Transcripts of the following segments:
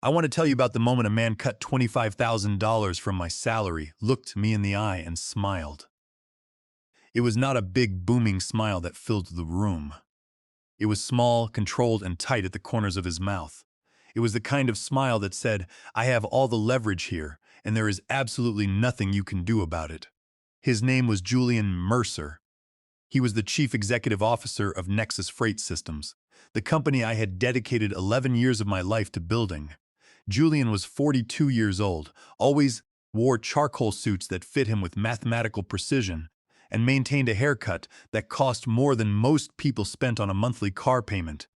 I want to tell you about the moment a man cut $25,000 from my salary, looked me in the eye, and smiled. It was not a big, booming smile that filled the room. It was small, controlled, and tight at the corners of his mouth. It was the kind of smile that said, "I have all the leverage here, and there is absolutely nothing you can do about it." His name was Julian Mercer. He was the chief executive officer of Nexus Freight Systems, the company I had dedicated 11 years of my life to building. Julian was 42 years old, always wore charcoal suits that fit him with mathematical precision, and maintained a haircut that cost more than most people spent on a monthly car payment.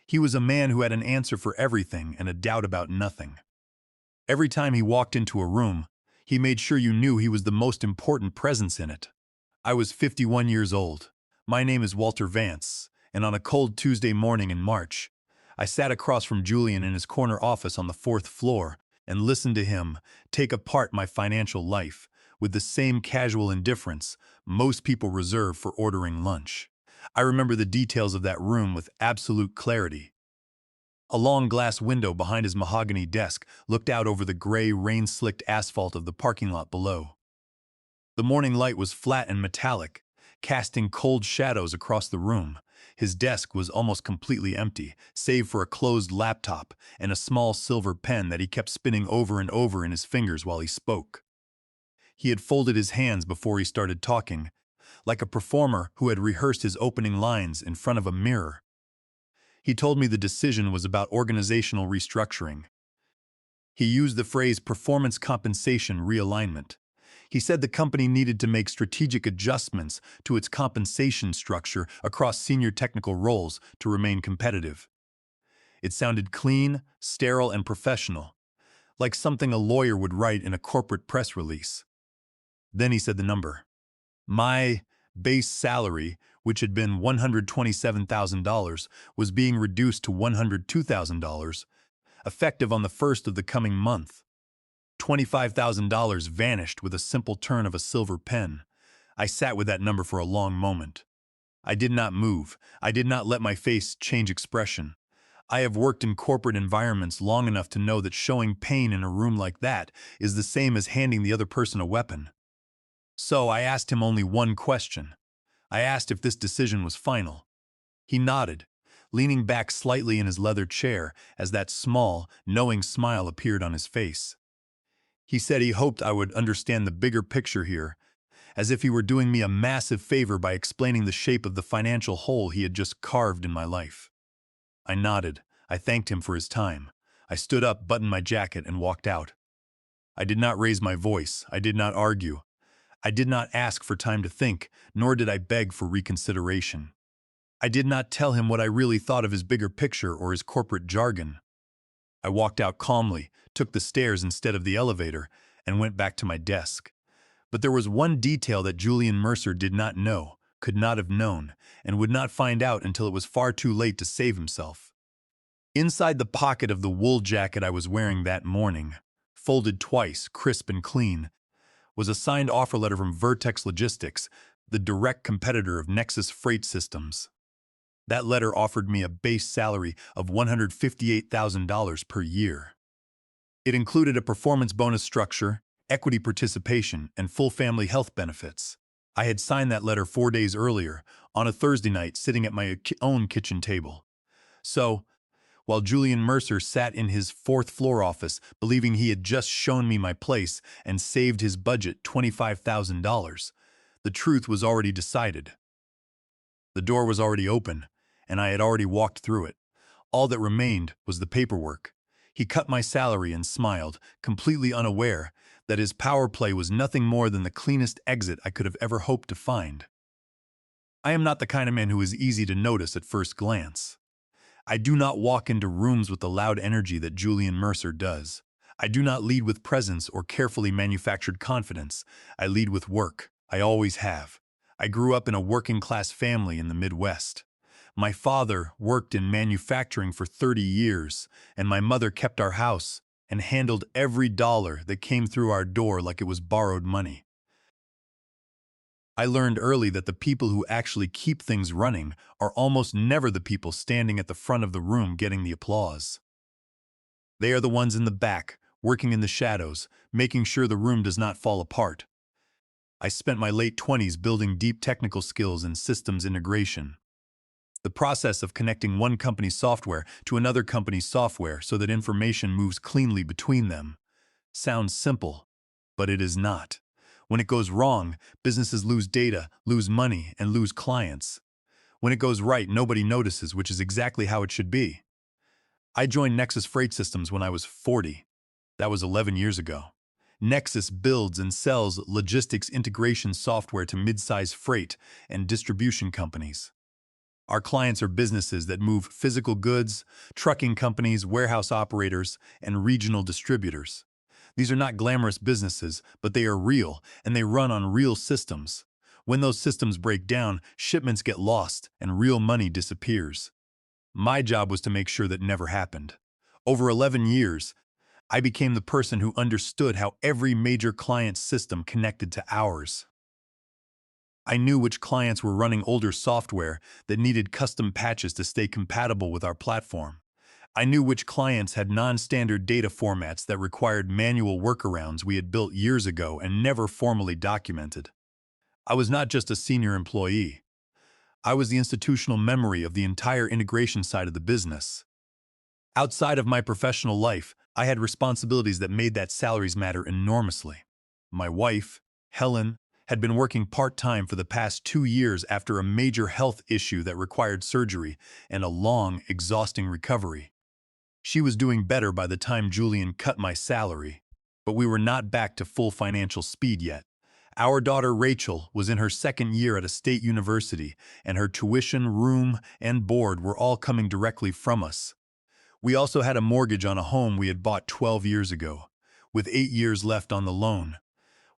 He was a man who had an answer for everything and a doubt about nothing. Every time he walked into a room, he made sure you knew he was the most important presence in it. I was 51 years old. My name is Walter Vance, and on a cold Tuesday morning in March, I sat across from Julian in his corner office on the 4th floor and listened to him take apart my financial life with the same casual indifference most people reserve for ordering lunch. I remember the details of that room with absolute clarity. A long glass window behind his mahogany desk looked out over the gray, rain-slicked asphalt of the parking lot below. The morning light was flat and metallic, casting cold shadows across the room. His desk was almost completely empty, save for a closed laptop and a small silver pen that he kept spinning over and over in his fingers while he spoke. He had folded his hands before he started talking, like a performer who had rehearsed his opening lines in front of a mirror. He told me the decision was about organizational restructuring. He used the phrase performance compensation realignment. He said the company needed to make strategic adjustments to its compensation structure across senior technical roles to remain competitive. It sounded clean, sterile, and professional, like something a lawyer would write in a corporate press release. Then he said the number. My base salary, which had been $127,000, was being reduced to $102,000, effective on the 1st of the coming month. $25,000 vanished with a simple turn of a silver pen. I sat with that number for a long moment. I did not move. I did not let my face change expression. I have worked in corporate environments long enough to know that showing pain in a room like that is the same as handing the other person a weapon. So I asked him only one question. I asked if this decision was final. He nodded, leaning back slightly in his leather chair as that small, knowing smile appeared on his face. He said he hoped I would understand the bigger picture here, as if he were doing me a massive favor by explaining the shape of the financial hole he had just carved in my life. I nodded. I thanked him for his time. I stood up, buttoned my jacket, and walked out. I did not raise my voice. I did not argue. I did not ask for time to think, nor did I beg for reconsideration. I did not tell him what I really thought of his bigger picture or his corporate jargon. I walked out calmly, took the stairs instead of the elevator, and went back to my desk. But there was one detail that Julian Mercer did not know, could not have known, and would not find out until it was far too late to save himself. Inside the pocket of the wool jacket I was wearing that morning, folded twice, crisp and clean, was a signed offer letter from Vertex Logistics, the direct competitor of Nexus Freight Systems. That letter offered me a base salary of $158,000 per year. It included a performance bonus structure, equity participation, and full family health benefits. I had signed that letter 4 days earlier, on a Thursday night, sitting at my own kitchen table. So, while Julian Mercer sat in his 4th floor office, believing he had just shown me my place and saved his budget $25,000, the truth was already decided. The door was already open, and I had already walked through it. All that remained was the paperwork. He cut my salary and smiled, completely unaware that his power play was nothing more than the cleanest exit I could have ever hoped to find. I am not the kind of man who is easy to notice at first glance. I do not walk into rooms with the loud energy that Julian Mercer does. I do not lead with presence or carefully manufactured confidence. I lead with work. I always have. I grew up in a working-class family in the Midwest. My father worked in manufacturing for 30 years, and my mother kept our house and handled every dollar that came through our door like it was borrowed money. I learned early that the people who actually keep things running are almost never the people standing at the front of the room getting the applause. They are the ones in the back, working in the shadows, making sure the room does not fall apart. I spent my late 20s building deep technical skills in systems integration. The process of connecting one company's software to another company's software so that information moves cleanly between them sounds simple, but it is not. When it goes wrong, businesses lose data, lose money, and lose clients. When it goes right, nobody notices, which is exactly how it should be. I joined Nexus Freight Systems when I was 40. That was 11 years ago. Nexus builds and sells logistics integration software to mid-size freight and distribution companies. Our clients are businesses that move physical goods, trucking companies, warehouse operators, and regional distributors. These are not glamorous businesses, but they are real, and they run on real systems. When those systems break down, shipments get lost, and real money disappears. My job was to make sure that never happened. Over 11 years, I became the person who understood how every major client system connected to ours. I knew which clients were running older software that needed custom patches to stay compatible with our platform. I knew which clients had non-standard data formats that required manual workarounds we had built years ago and never formally documented. I was not just a senior employee. I was the institutional memory of the entire integration side of the business. Outside of my professional life, I had responsibilities that made that salaries matter enormously. My wife, Helen, had been working part-time for the past 2 years after a major health issue that required surgery and a long, exhausting recovery. She was doing better by the time Julian cut my salary, but we were not back to full financial speed yet. Our daughter Rachel was in her second year at a state university, and her tuition, room, and board were all coming directly from us. We also had a mortgage on a home we had bought 12 years ago, with 8 years left on the loan.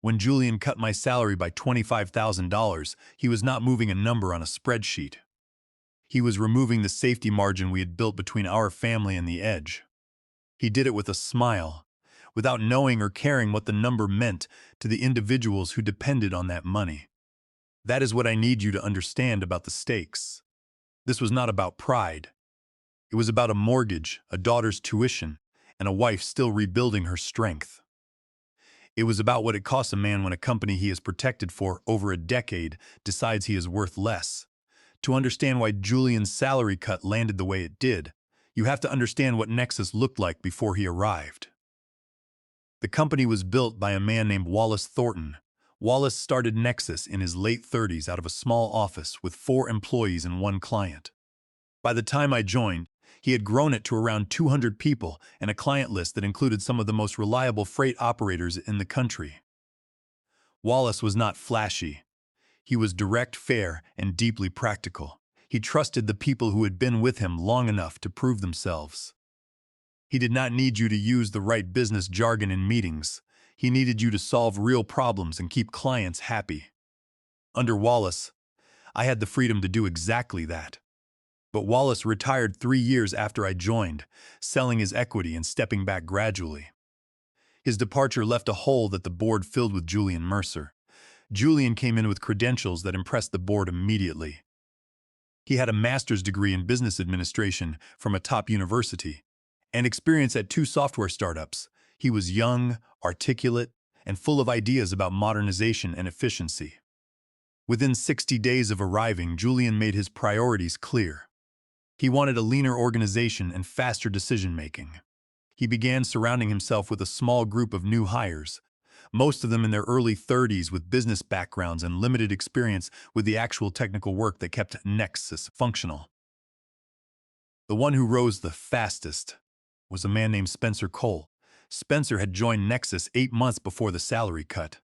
When Julian cut my salary by $25,000, he was not moving a number on a spreadsheet. He was removing the safety margin we had built between our family and the edge. He did it with a smile, without knowing or caring what the number meant to the individuals who depended on that money. That is what I need you to understand about the stakes. This was not about pride. It was about a mortgage, a daughter's tuition, and a wife still rebuilding her strength. It was about what it costs a man when a company he has protected for over a decade decides he is worth less. To understand why Julian's salary cut landed the way it did, you have to understand what Nexus looked like before he arrived. The company was built by a man named Wallace Thornton. Wallace started Nexus in his late 30s out of a small office with 4 employees and 1 client. By the time I joined, he had grown it to around 200 people and a client list that included some of the most reliable freight operators in the country. Wallace was not flashy. He was direct, fair, and deeply practical. He trusted the people who had been with him long enough to prove themselves. He did not need you to use the right business jargon in meetings. He needed you to solve real problems and keep clients happy. Under Wallace, I had the freedom to do exactly that. But Wallace retired 3 years after I joined, selling his equity and stepping back gradually. His departure left a hole that the board filled with Julian Mercer. Julian came in with credentials that impressed the board immediately. He had a master's degree in business administration from a top university and experience at 2 software startups. He was young, articulate, and full of ideas about modernization and efficiency. Within 60 days of arriving, Julian made his priorities clear. He wanted a leaner organization and faster decision-making. He began surrounding himself with a small group of new hires, most of them in their early 30s with business backgrounds and limited experience with the actual technical work that kept Nexus functional. The one who rose the fastest was a man named Spencer Cole. Spencer had joined Nexus 8 months before the salary cut.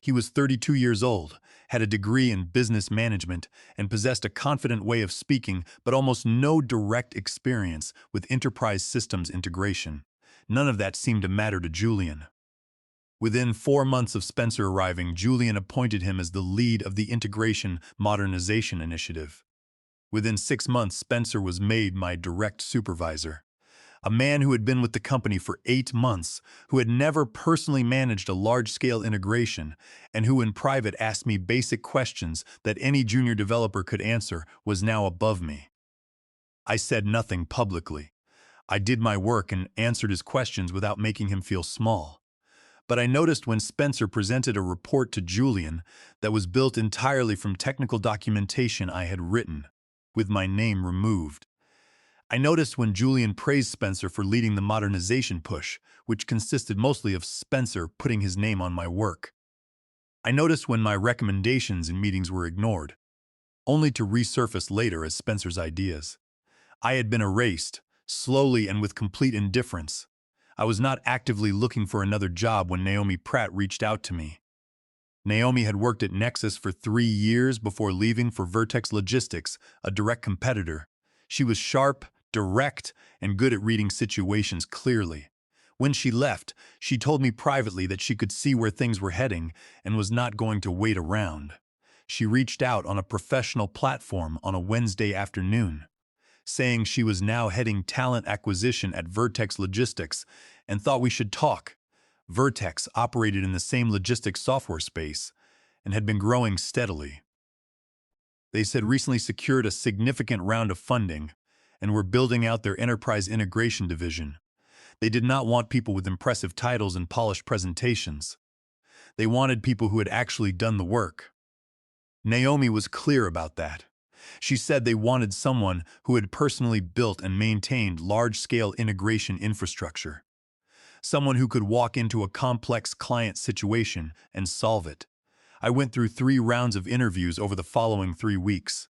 He was 32 years old, had a degree in business management, and possessed a confident way of speaking, but almost no direct experience with enterprise systems integration. None of that seemed to matter to Julian. Within 4 months of Spencer arriving, Julian appointed him as the lead of the Integration Modernization Initiative. Within 6 months, Spencer was made my direct supervisor. A man who had been with the company for 8 months, who had never personally managed a large-scale integration, and who in private asked me basic questions that any junior developer could answer, was now above me. I said nothing publicly. I did my work and answered his questions without making him feel small. But I noticed when Spencer presented a report to Julian that was built entirely from technical documentation I had written, with my name removed. I noticed when Julian praised Spencer for leading the modernization push, which consisted mostly of Spencer putting his name on my work. I noticed when my recommendations in meetings were ignored, only to resurface later as Spencer's ideas. I had been erased, slowly and with complete indifference. I was not actively looking for another job when Naomi Pratt reached out to me. Naomi had worked at Nexus for 3 years before leaving for Vertex Logistics, a direct competitor. She was sharp, direct, and good at reading situations clearly. When she left, she told me privately that she could see where things were heading and was not going to wait around. She reached out on a professional platform on a Wednesday afternoon, saying she was now heading talent acquisition at Vertex Logistics and thought we should talk. Vertex operated in the same logistics software space and had been growing steadily. They said recently secured a significant round of funding and were building out their enterprise integration division. They did not want people with impressive titles and polished presentations. They wanted people who had actually done the work. Naomi was clear about that. She said they wanted someone who had personally built and maintained large-scale integration infrastructure. Someone who could walk into a complex client situation and solve it. I went through 3 rounds of interviews over the following 3 weeks.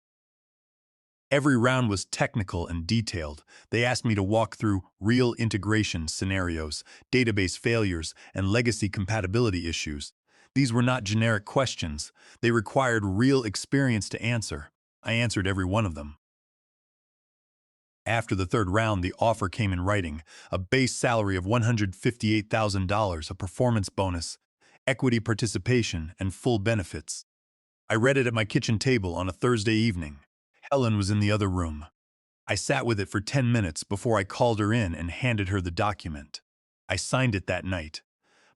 Every round was technical and detailed. They asked me to walk through real integration scenarios, database failures, and legacy compatibility issues. These were not generic questions. They required real experience to answer. I answered every one of them. After the 3rd round, the offer came in writing, a base salary of $158,000, a performance bonus, equity participation, and full benefits. I read it at my kitchen table on a Thursday evening. Helen was in the other room. I sat with it for 10 minutes before I called her in and handed her the document. I signed it that night.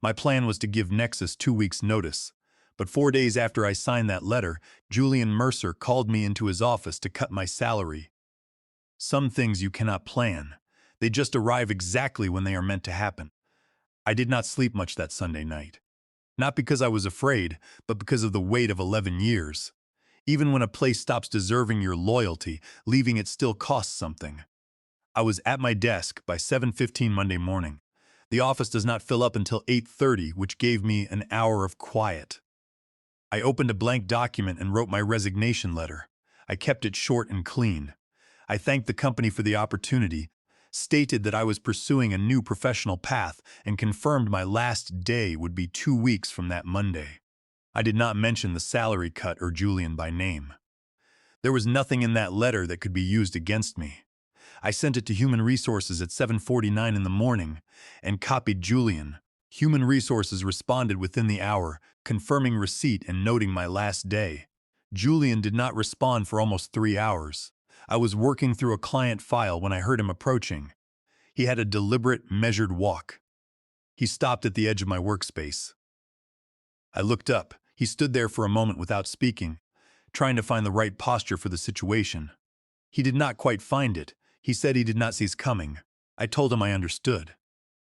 My plan was to give Nexus 2 weeks' notice, but 4 days after I signed that letter, Julian Mercer called me into his office to cut my salary. Some things you cannot plan. They just arrive exactly when they are meant to happen. I did not sleep much that Sunday night. Not because I was afraid, but because of the weight of 11 years. Even when a place stops deserving your loyalty, leaving it still costs something. I was at my desk by 7:15 Monday morning. The office does not fill up until 8:30, which gave me an hour of quiet. I opened a blank document and wrote my resignation letter. I kept it short and clean. I thanked the company for the opportunity, stated that I was pursuing a new professional path, and confirmed my last day would be 2 weeks from that Monday. I did not mention the salary cut or Julian by name. There was nothing in that letter that could be used against me. I sent it to Human Resources at 7:49 in the morning and copied Julian. Human Resources responded within the hour, confirming receipt and noting my last day. Julian did not respond for almost 3 hours. I was working through a client file when I heard him approaching. He had a deliberate, measured walk. He stopped at the edge of my workspace. I looked up. He stood there for a moment without speaking, trying to find the right posture for the situation. He did not quite find it. He said he did not see us coming. I told him I understood.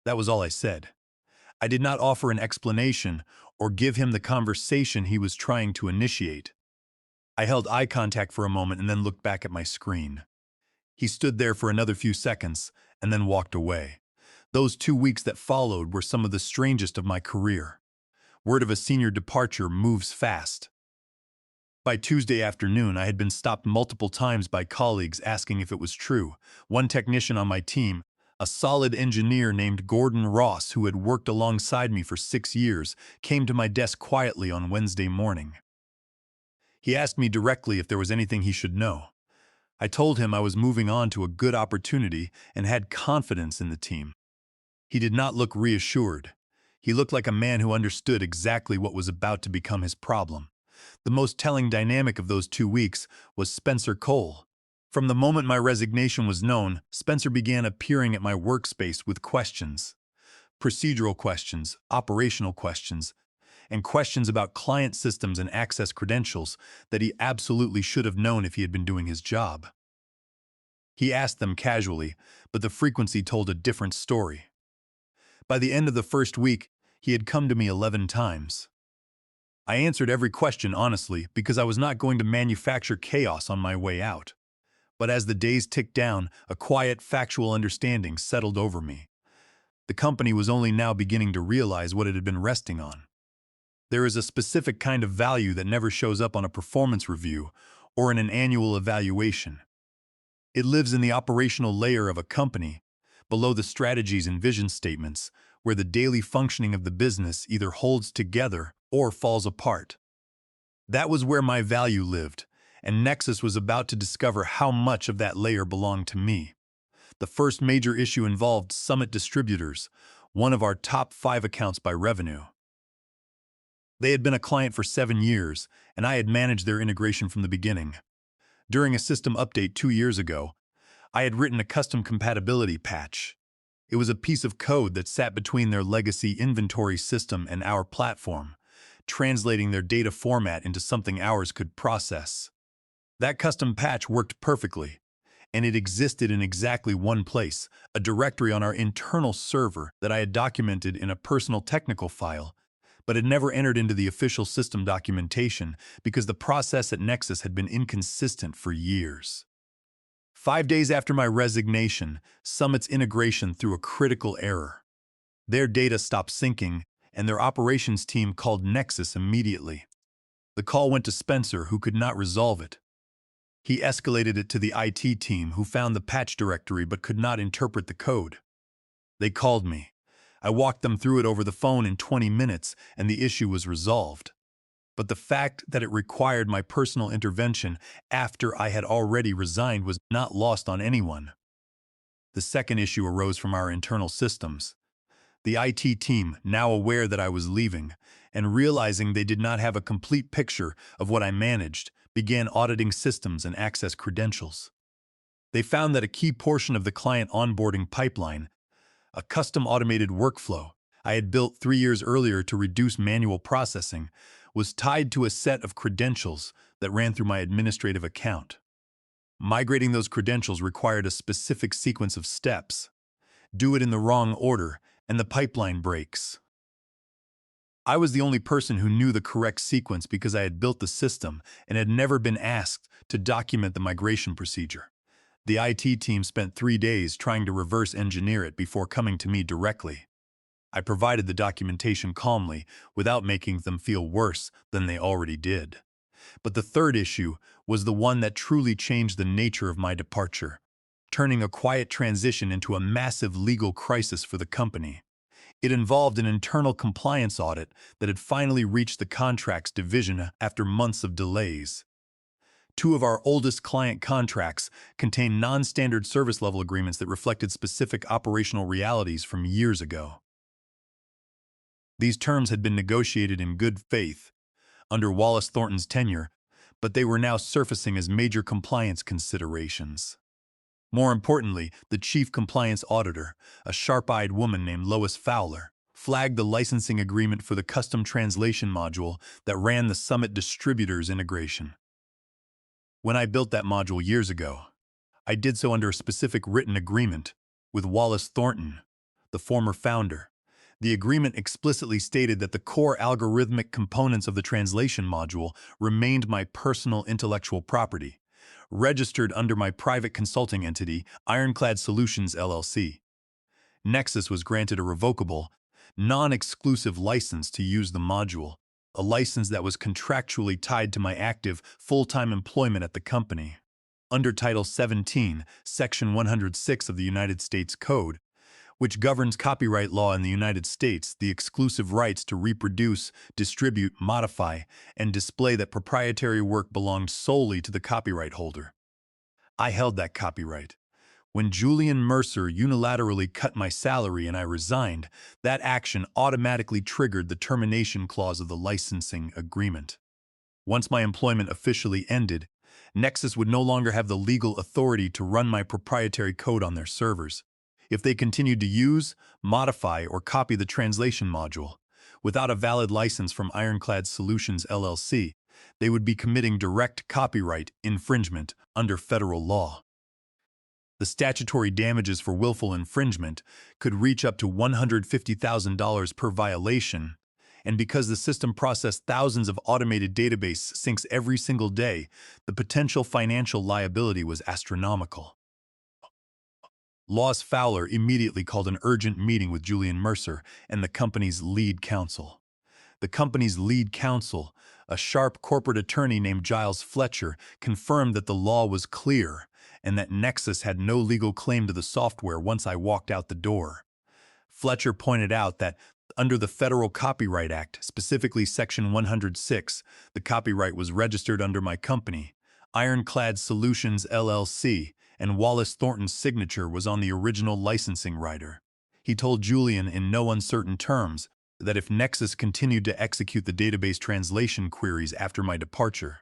That was all I said. I did not offer an explanation or give him the conversation he was trying to initiate. I held eye contact for a moment and then looked back at my screen. He stood there for another few seconds and then walked away. Those 2 weeks that followed were some of the strangest of my career. Word of a senior departure moves fast. By Tuesday afternoon, I had been stopped multiple times by colleagues asking if it was true. One technician on my team, a solid engineer named Gordon Ross, who had worked alongside me for 6 years, came to my desk quietly on Wednesday morning. He asked me directly if there was anything he should know. I told him I was moving on to a good opportunity and had confidence in the team. He did not look reassured. He looked like a man who understood exactly what was about to become his problem. The most telling dynamic of those 2 weeks was Spencer Cole. From the moment my resignation was known, Spencer began appearing at my workspace with questions. Procedural questions, operational questions, and questions about client systems and access credentials that he absolutely should have known if he had been doing his job. He asked them casually, but the frequency told a different story. By the end of the first week, he had come to me 11 times. I answered every question honestly because I was not going to manufacture chaos on my way out. But as the days ticked down, a quiet, factual understanding settled over me. The company was only now beginning to realize what it had been resting on. There is a specific kind of value that never shows up on a performance review or in an annual evaluation. It lives in the operational layer of a company, below the strategies and vision statements, where the daily functioning of the business either holds together or falls apart. That was where my value lived, and Nexus was about to discover how much of that layer belonged to me. The first major issue involved Summit Distributors, one of our top 5 accounts by revenue. They had been a client for 7 years, and I had managed their integration from the beginning. During a system update 2 years ago, I had written a custom compatibility patch. It was a piece of code that sat between their legacy inventory system and our platform, translating their data format into something ours could process. That custom patch worked perfectly, and it existed in exactly one place, a directory on our internal server that I had documented in a personal technical file, but had never entered into the official system documentation because the process at Nexus had been inconsistent for years. 5 days after my resignation, Summit's integration threw a critical error. Their data stopped syncing, and their operations team called Nexus immediately. The call went to Spencer, who could not resolve it. He escalated it to the IT team, who found the patch directory but could not interpret the code. They called me. I walked them through it over the phone in 20 minutes, and the issue was resolved. But the fact that it required my personal intervention after I had already resigned was not lost on anyone. The second issue arose from our internal systems. The IT team, now aware that I was leaving, and realizing they did not have a complete picture of what I managed, began auditing systems and access credentials. They found that a key portion of the client onboarding pipeline, a custom automated workflow I had built 3 years earlier to reduce manual processing, was tied to a set of credentials that ran through my administrative account. Migrating those credentials required a specific sequence of steps. Do it in the wrong order, and the pipeline breaks. I was the only person who knew the correct sequence because I had built the system and had never been asked to document the migration procedure. The IT team spent 3 days trying to reverse engineer it before coming to me directly. I provided the documentation calmly, without making them feel worse than they already did. But the third issue was the one that truly changed the nature of my departure, turning a quiet transition into a massive legal crisis for the company. It involved an internal compliance audit that had finally reached the contracts division after months of delays. 2 of our oldest client contracts contained non-standard service level agreements that reflected specific operational realities from years ago. These terms had been negotiated in good faith under Wallace Thornton's tenure, but they were now surfacing as major compliance considerations. More importantly, the chief compliance auditor, a sharp-eyed woman named Lois Fowler, flagged the licensing agreement for the custom translation module that ran the Summit Distributors integration. When I built that module years ago, I did so under a specific written agreement with Wallace Thornton, the former founder. The agreement explicitly stated that the core algorithmic components of the translation module remained my personal intellectual property, registered under my private consulting entity, Ironclad Solutions LLC. Nexus was granted a revocable, non-exclusive license to use the module, a license that was contractually tied to my active, full-time employment at the company. Under Title 17, Section 106 of the United States Code, which governs copyright law in the United States, the exclusive rights to reproduce, distribute, modify, and display that proprietary work belonged solely to the copyright holder. I held that copyright. When Julian Mercer unilaterally cut my salary and I resigned, that action automatically triggered the termination clause of the licensing agreement. Once my employment officially ended, Nexus would no longer have the legal authority to run my proprietary code on their servers. If they continued to use, modify, or copy the translation module, without a valid license from Ironclad Solutions LLC, they would be committing direct copyright infringement under federal law. The statutory damages for willful infringement could reach up to $150,000 per violation, and because the system processed thousands of automated database syncs every single day, the potential financial liability was astronomical. Loss Fowler immediately called an urgent meeting with Julian Mercer and the company's lead counsel. The company's lead counsel, a sharp corporate attorney named Giles Fletcher, confirmed that the law was clear and that Nexus had no legal claim to the software once I walked out the door. Fletcher pointed out that under the Federal Copyright Act, specifically Section 106, the copyright was registered under my company, Ironclad Solutions LLC, and Wallace Thornton's signature was on the original licensing rider. He told Julian in no uncertain terms that if Nexus continued to execute the database translation queries after my departure,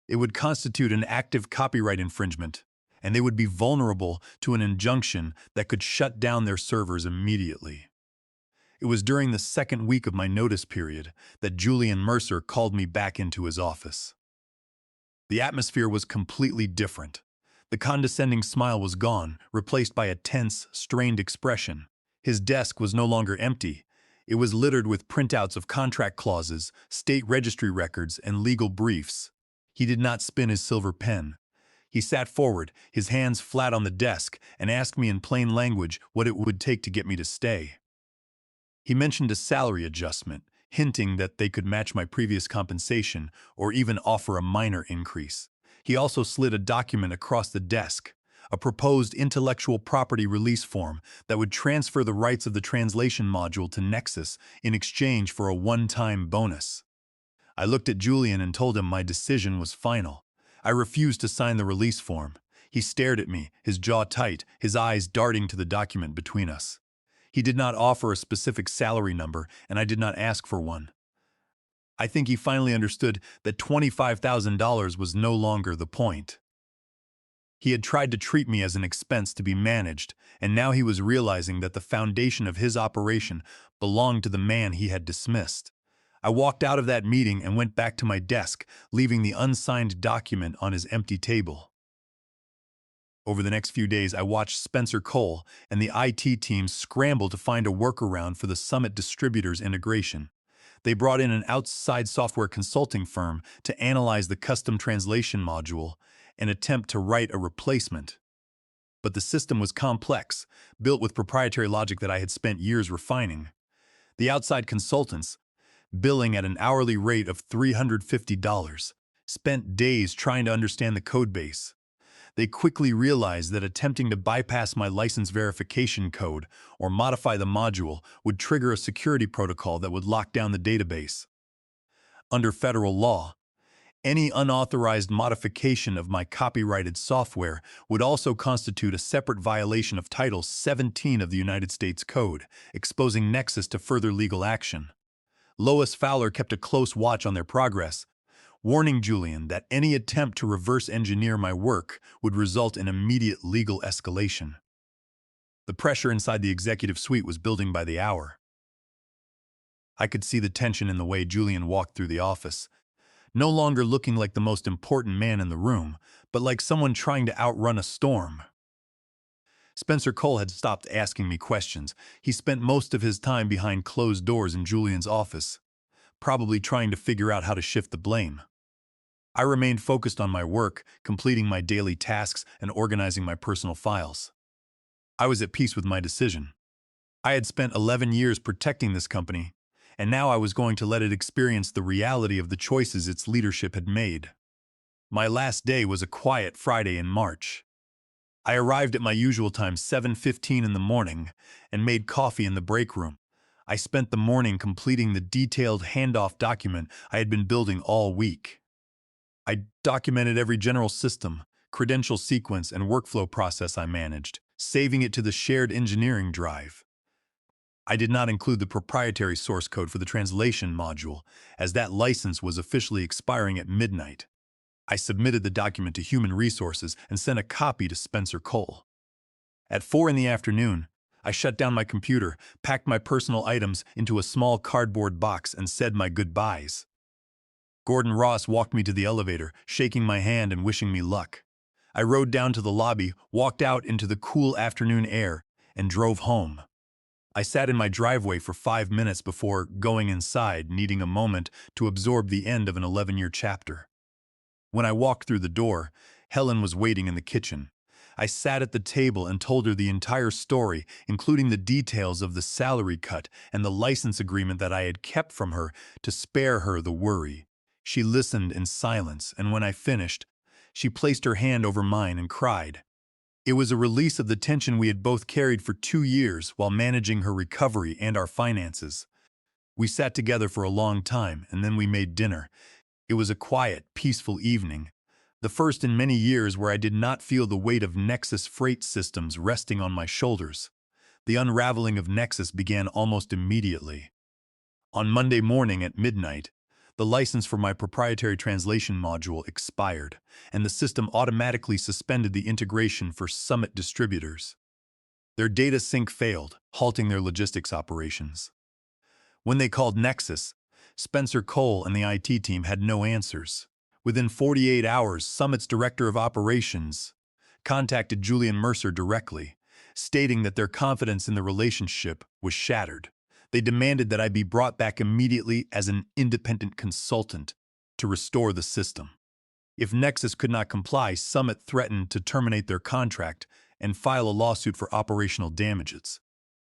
it would constitute an active copyright infringement, and they would be vulnerable to an injunction that could shut down their servers immediately. It was during the second week of my notice period that Julian Mercer called me back into his office. The atmosphere was completely different. The condescending smile was gone, replaced by a tense, strained expression. His desk was no longer empty. It was littered with printouts of contract clauses, state registry records, and legal briefs. He did not spin his silver pen. He sat forward, his hands flat on the desk, and asked me in plain language what it would take to get me to stay. He mentioned a salary adjustment, hinting that they could match my previous compensation or even offer a minor increase. He also slid a document across the desk, a proposed intellectual property release form that would transfer the rights of the translation module to Nexus in exchange for a one-time bonus. I looked at Julian and told him my decision was final. I refused to sign the release form. He stared at me, his jaw tight, his eyes darting to the document between us. He did not offer a specific salary number, and I did not ask for one. I think he finally understood that $25,000 was no longer the point. He had tried to treat me as an expense to be managed, and now he was realizing that the foundation of his operation belonged to the man he had dismissed. I walked out of that meeting and went back to my desk, leaving the unsigned document on his empty table. Over the next few days, I watched Spencer Cole and the IT team scramble to find a workaround for the Summit Distributors integration. They brought in an outside software consulting firm to analyze the custom translation module and attempt to write a replacement. But the system was complex, built with proprietary logic that I had spent years refining. The outside consultants, billing at an hourly rate of $350, spent days trying to understand the codebase. They quickly realized that attempting to bypass my license verification code or modify the module would trigger a security protocol that would lock down the database. Under federal law, any unauthorized modification of my copyrighted software would also constitute a separate violation of Title 17 of the United States Code, exposing Nexus to further legal action. Lois Fowler kept a close watch on their progress, warning Julian that any attempt to reverse engineer my work would result in immediate legal escalation. The pressure inside the executive suite was building by the hour. I could see the tension in the way Julian walked through the office, no longer looking like the most important man in the room, but like someone trying to outrun a storm. Spencer Cole had stopped asking me questions. He spent most of his time behind closed doors in Julian's office, probably trying to figure out how to shift the blame. I remained focused on my work, completing my daily tasks and organizing my personal files. I was at peace with my decision. I had spent 11 years protecting this company, and now I was going to let it experience the reality of the choices its leadership had made. My last day was a quiet Friday in March. I arrived at my usual time, 7:15 in the morning, and made coffee in the break room. I spent the morning completing the detailed handoff document I had been building all week. I documented every general system, credential sequence, and workflow process I managed, saving it to the shared engineering drive. I did not include the proprietary source code for the translation module, as that license was officially expiring at midnight. I submitted the document to Human Resources and sent a copy to Spencer Cole. At 4 in the afternoon, I shut down my computer, packed my personal items into a small cardboard box, and said my goodbyes. Gordon Ross walked me to the elevator, shaking my hand and wishing me luck. I rode down to the lobby, walked out into the cool afternoon air, and drove home. I sat in my driveway for 5 minutes before going inside, needing a moment to absorb the end of an 11-year chapter. When I walked through the door, Helen was waiting in the kitchen. I sat at the table and told her the entire story, including the details of the salary cut and the license agreement that I had kept from her to spare her the worry. She listened in silence, and when I finished, she placed her hand over mine and cried. It was a release of the tension we had both carried for 2 years while managing her recovery and our finances. We sat together for a long time, and then we made dinner. It was a quiet, peaceful evening, the first in many years where I did not feel the weight of Nexus freight systems resting on my shoulders. The unraveling of Nexus began almost immediately. On Monday morning at midnight, the license for my proprietary translation module expired, and the system automatically suspended the integration for Summit distributors. Their data sync failed, halting their logistics operations. When they called Nexus, Spencer Cole and the IT team had no answers. Within 48 hours, Summit's director of operations contacted Julian Mercer directly, stating that their confidence in the relationship was shattered. They demanded that I be brought back immediately as an independent consultant to restore the system. If Nexus could not comply, Summit threatened to terminate their contract and file a lawsuit for operational damages.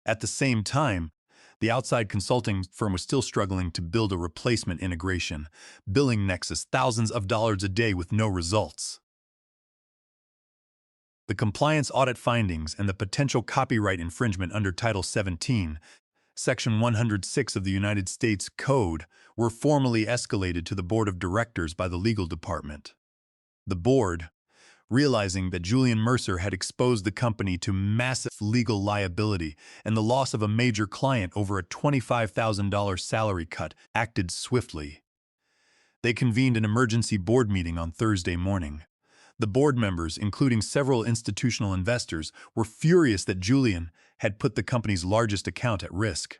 At the same time, the outside consulting firm was still struggling to build a replacement integration, billing Nexus thousands of dollars a day with no results. The compliance audit findings and the potential copyright infringement under Title 17, Section 106 of the United States Code, were formally escalated to the Board of Directors by the legal department. The board, realizing that Julian Mercer had exposed the company to massive legal liability and the loss of a major client over a $25,000 salary cut, acted swiftly. They convened an emergency board meeting on Thursday morning. The board members, including several institutional investors, were furious that Julian had put the company's largest account at risk.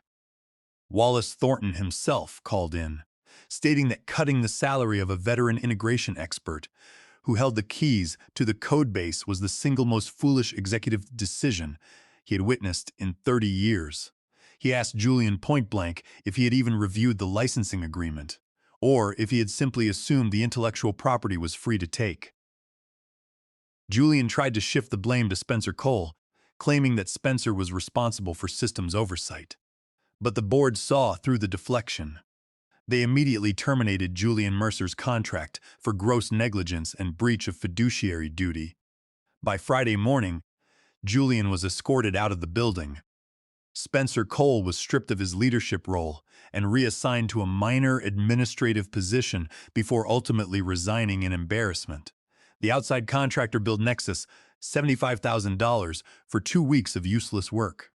Wallace Thornton himself called in, stating that cutting the salary of a veteran integration expert who held the keys to the code base was the single most foolish executive decision he had witnessed in 30 years. He asked Julian point-blank if he had even reviewed the licensing agreement, or if he had simply assumed the intellectual property was free to take. Julian tried to shift the blame to Spencer Cole, claiming that Spencer was responsible for systems oversight. But the board saw through the deflection. They immediately terminated Julian Mercer's contract for gross negligence and breach of fiduciary duty. By Friday morning, Julian was escorted out of the building. Spencer Cole was stripped of his leadership role and reassigned to a minor administrative position before ultimately resigning in embarrassment. The outside contractor billed Nexus $75,000 for 2 weeks of useless work.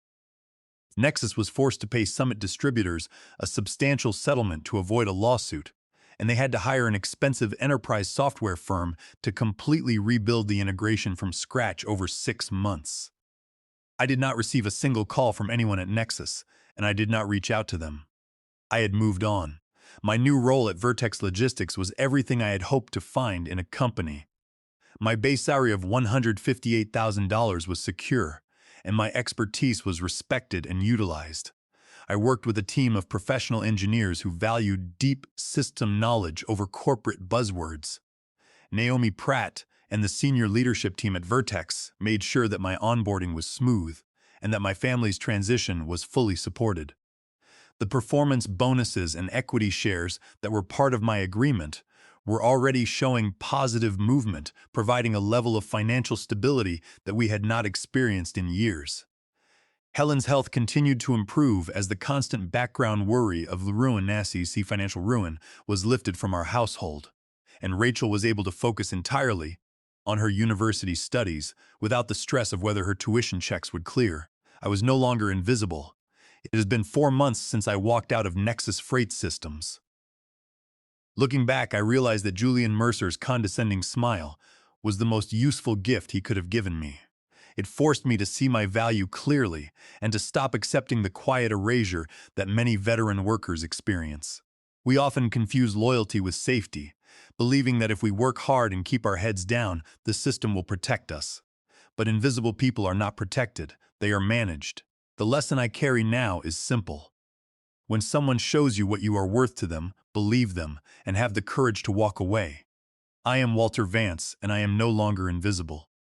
Nexus was forced to pay Summit distributors a substantial settlement to avoid a lawsuit, and they had to hire an expensive enterprise software firm to completely rebuild the integration from scratch over 6 months. I did not receive a single call from anyone at Nexus, and I did not reach out to them. I had moved on. My new role at Vertex Logistics was everything I had hoped to find in a company. My base salary of $158,000 was secure, and my expertise was respected and utilized. I worked with a team of professional engineers who valued deep system knowledge over corporate buzzwords. Naomi Pratt and the senior leadership team at Vertex made sure that my onboarding was smooth and that my family's transition was fully supported. The performance bonuses and equity shares that were part of my agreement were already showing positive movement, providing a level of financial stability that we had not experienced in years. Helen's health continued to improve as the constant background worry of the financial ruin was lifted from our household, and Rachel was able to focus entirely on her university studies without the stress of whether her tuition checks would clear. I was no longer invisible. It has been 4 months since I walked out of Nexus Freight Systems. Looking back, I realized that Julian Mercer's condescending smile was the most useful gift he could have given me. It forced me to see my value clearly and to stop accepting the quiet erasure that many veteran workers experience. We often confuse loyalty with safety, believing that if we work hard and keep our heads down, the system will protect us. But invisible people are not protected, they are managed. The lesson I carry now is simple. When someone shows you what you are worth to them, believe them, and have the courage to walk away. I am Walter Vance, and I am no longer invisible.